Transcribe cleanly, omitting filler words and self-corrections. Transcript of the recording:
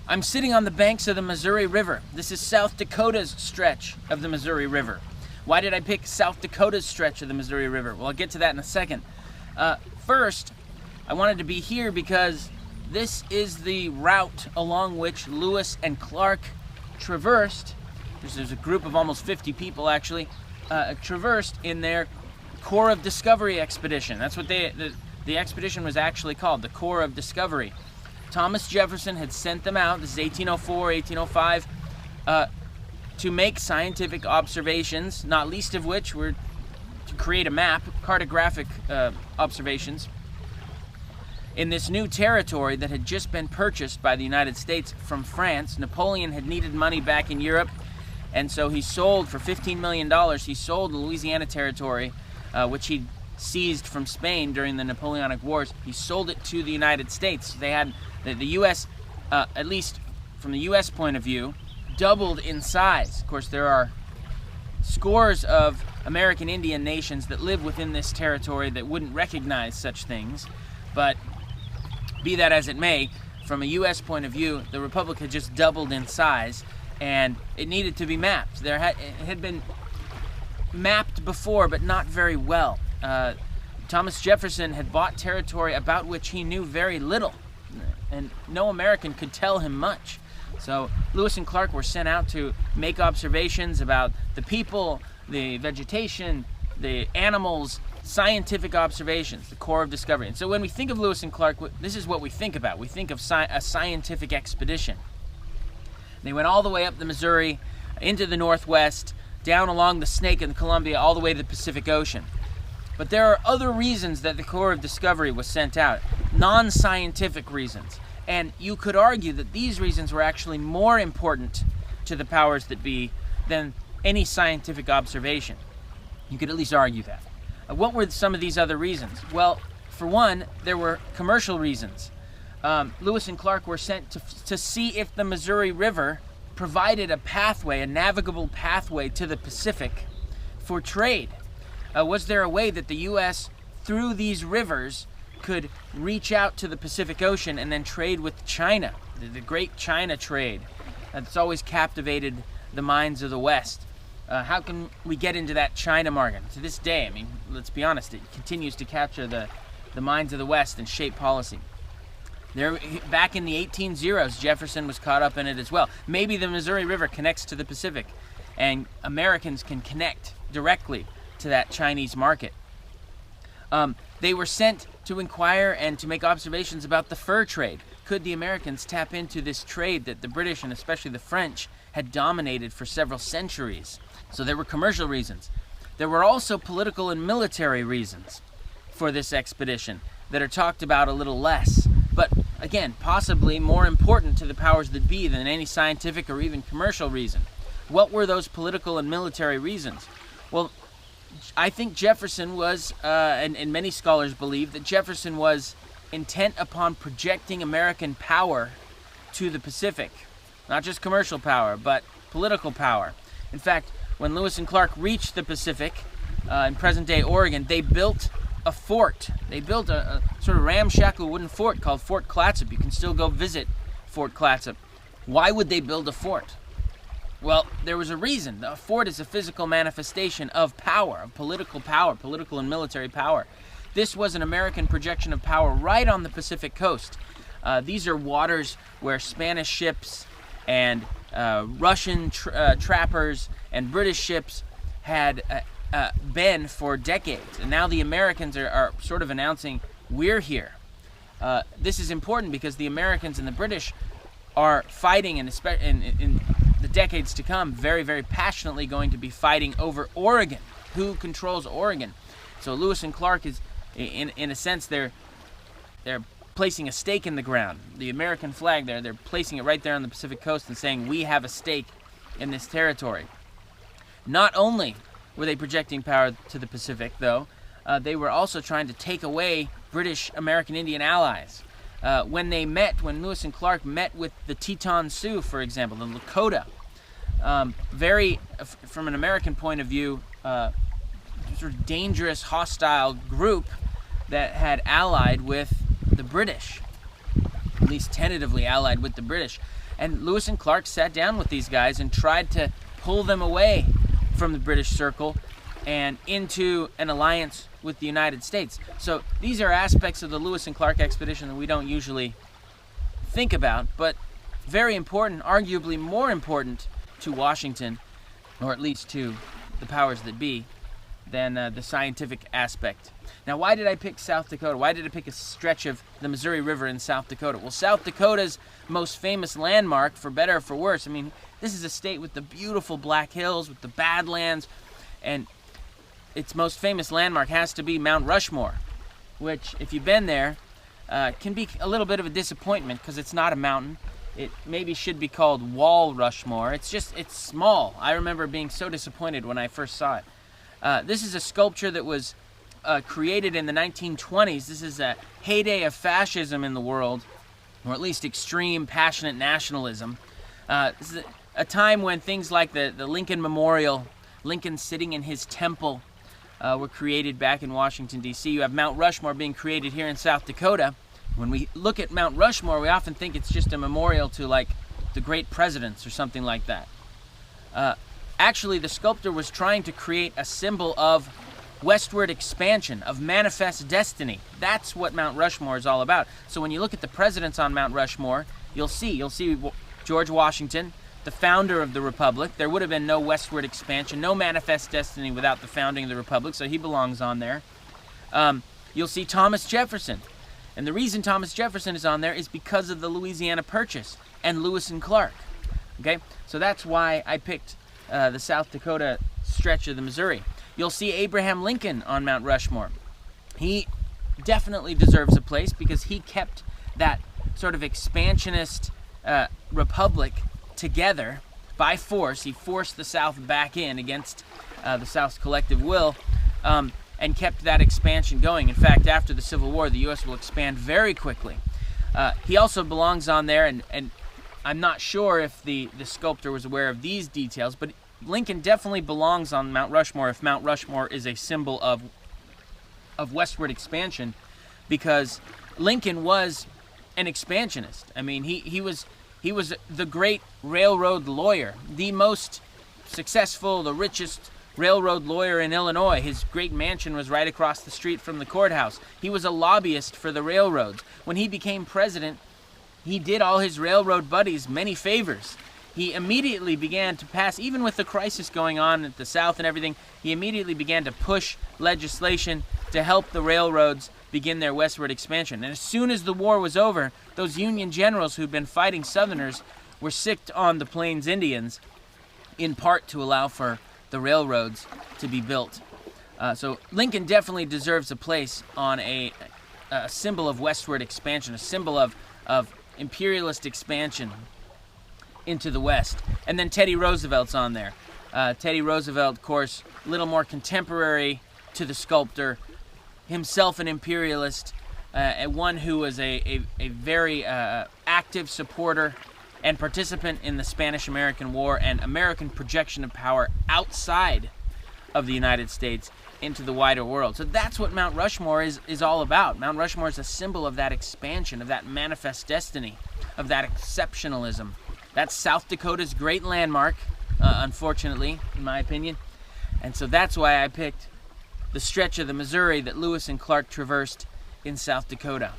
I'm sitting on the banks of the Missouri River. This is South Dakota's stretch of the Missouri River. Why did I pick South Dakota's stretch of the Missouri River? Well, I'll get to that in a second. First, I wanted to be here because this is the route along which Lewis and Clark traversed. There's a group of almost 50 people actually traversed in their Corps of Discovery expedition. That's what the expedition was actually called, the Corps of Discovery. Thomas Jefferson had sent them out, this is 1804, 1805, to make scientific observations, not least of which were to create a map, cartographic observations, in this new territory that had just been purchased by the United States from France. Napoleon had needed money back in Europe, and so he sold, for $15 million, he sold the Louisiana Territory, which he seized from Spain during the Napoleonic Wars. He sold it to the United States. They had, the U.S., at least from the U.S. point of view, doubled in size. Of course, there are scores of American Indian nations that live within this territory that wouldn't recognize such things, but be that as it may, from a U.S. point of view, the Republic had just doubled in size, and it needed to be mapped. It had been mapped before, but not very well. Thomas Jefferson had bought territory about which he knew very little, and no American could tell him much. So Lewis and Clark were sent out to make observations about the people, the vegetation, the animals, scientific observations, the Corps of Discovery. And so when we think of Lewis and Clark, this is what we think about. We think of a scientific expedition. They went all the way up the Missouri, into the Northwest, down along the Snake and the Columbia, all the way to the Pacific Ocean. But there are other reasons that the Corps of Discovery was sent out, non-scientific reasons. And you could argue that these reasons were actually more important to the powers that be than any scientific observation. You could at least argue that. What were some of these other reasons? Well, for one, there were commercial reasons. Lewis and Clark were sent to see if the Missouri River provided a pathway, a navigable pathway to the Pacific for trade. Was there a way that the U.S., through these rivers, could reach out to the Pacific Ocean and then trade with China, the great China trade that's always captivated the minds of the West? How can we get into that China market? To this day, I mean, let's be honest, it continues to capture the minds of the West and shape policy. There, back in the 1800s, Jefferson was caught up in it as well. Maybe the Missouri River connects to the Pacific, and Americans can connect directly to that Chinese market. They were sent to inquire and to make observations about the fur trade. Could the Americans tap into this trade that the British and especially the French had dominated for several centuries? So there were commercial reasons. There were also political and military reasons for this expedition that are talked about a little less, but again, possibly more important to the powers that be than any scientific or even commercial reason. What were those political and military reasons? Well, I think Jefferson was, and many scholars believe that Jefferson was intent upon projecting American power to the Pacific. Not just commercial power, but political power. In fact, when Lewis and Clark reached the Pacific, in present-day Oregon, they built a fort. They built a sort of ramshackle wooden fort called Fort Clatsop. You can still go visit Fort Clatsop. Why would they build a fort? Well, there was a reason. A fort is a physical manifestation of power, of political and military power. This was an American projection of power right on the Pacific coast. These are waters where Spanish ships and Russian trappers and British ships had been for decades. And now the Americans are sort of announcing, we're here. This is important because the Americans and the British are fighting, in the decades to come, very, very passionately going to be fighting over Oregon. Who controls Oregon? So Lewis and Clark is, in a sense, they're placing a stake in the ground. The American flag there, they're placing it right there on the Pacific coast and saying, we have a stake in this territory. Not only were they projecting power to the Pacific, though, they were also trying to take away British American Indian allies. When Lewis and Clark met with the Teton Sioux, for example, the Lakota, from an American point of view, sort of dangerous, hostile group that had allied with the British, at least tentatively allied with the British. And Lewis and Clark sat down with these guys and tried to pull them away from the British Circle and into an alliance with the United States. So these are aspects of the Lewis and Clark expedition that we don't usually think about, but very important, arguably more important to Washington, or at least to the powers that be, than the scientific aspect. Now, why did I pick South Dakota? Why did I pick a stretch of the Missouri River in South Dakota? Well, South Dakota's most famous landmark, for better or for worse, I mean, this is a state with the beautiful Black Hills, with the Badlands, and its most famous landmark has to be Mount Rushmore, which, if you've been there, can be a little bit of a disappointment because it's not a mountain. It maybe should be called Wall Rushmore. It's small. I remember being so disappointed when I first saw it. This is a sculpture that was created in the 1920s. This is a heyday of fascism in the world, or at least extreme, passionate nationalism. This is a time when things like the Lincoln Memorial, Lincoln sitting in his temple, were created back in Washington, D.C. You have Mount Rushmore being created here in South Dakota. When we look at Mount Rushmore, we often think it's just a memorial to, like, the great presidents or something like that. Actually, the sculptor was trying to create a symbol of westward expansion, of manifest destiny. That's what Mount Rushmore is all about. So when you look at the presidents on Mount Rushmore, you'll see George Washington, the founder of the Republic. There would have been no westward expansion, no manifest destiny without the founding of the Republic, so he belongs on there. You'll see Thomas Jefferson. And the reason Thomas Jefferson is on there is because of the Louisiana Purchase and Lewis and Clark. Okay, so that's why I picked the South Dakota stretch of the Missouri. You'll see Abraham Lincoln on Mount Rushmore. He definitely deserves a place because he kept that sort of expansionist republic together by force. He forced the South back in against the South's collective will, and kept that expansion going. In fact, after the Civil War, the U.S. will expand very quickly. He also belongs on there, and I'm not sure if the sculptor was aware of these details, but Lincoln definitely belongs on Mount Rushmore if Mount Rushmore is a symbol of westward expansion, because Lincoln was an expansionist. I mean, he was the great railroad lawyer, the most successful, the richest railroad lawyer in Illinois. His great mansion was right across the street from the courthouse. He was a lobbyist for the railroads. When he became president, he did all his railroad buddies many favors. He immediately began to pass, even with the crisis going on at the South and everything, he immediately began to push legislation to help the railroads begin their westward expansion. And as soon as the war was over, those Union generals who'd been fighting Southerners were sicked on the Plains Indians, in part to allow for the railroads to be built. So Lincoln definitely deserves a place on a symbol of westward expansion, a symbol of imperialist expansion into the West. And then Teddy Roosevelt's on there. Teddy Roosevelt, of course, a little more contemporary to the sculptor, himself an imperialist, one who was a very active supporter and participant in the Spanish-American War and American projection of power outside of the United States into the wider world. So that's what Mount Rushmore is all about. Mount Rushmore is a symbol of that expansion, of that manifest destiny, of that exceptionalism. That's South Dakota's great landmark, unfortunately, in my opinion. And so that's why I picked the stretch of the Missouri that Lewis and Clark traversed in South Dakota.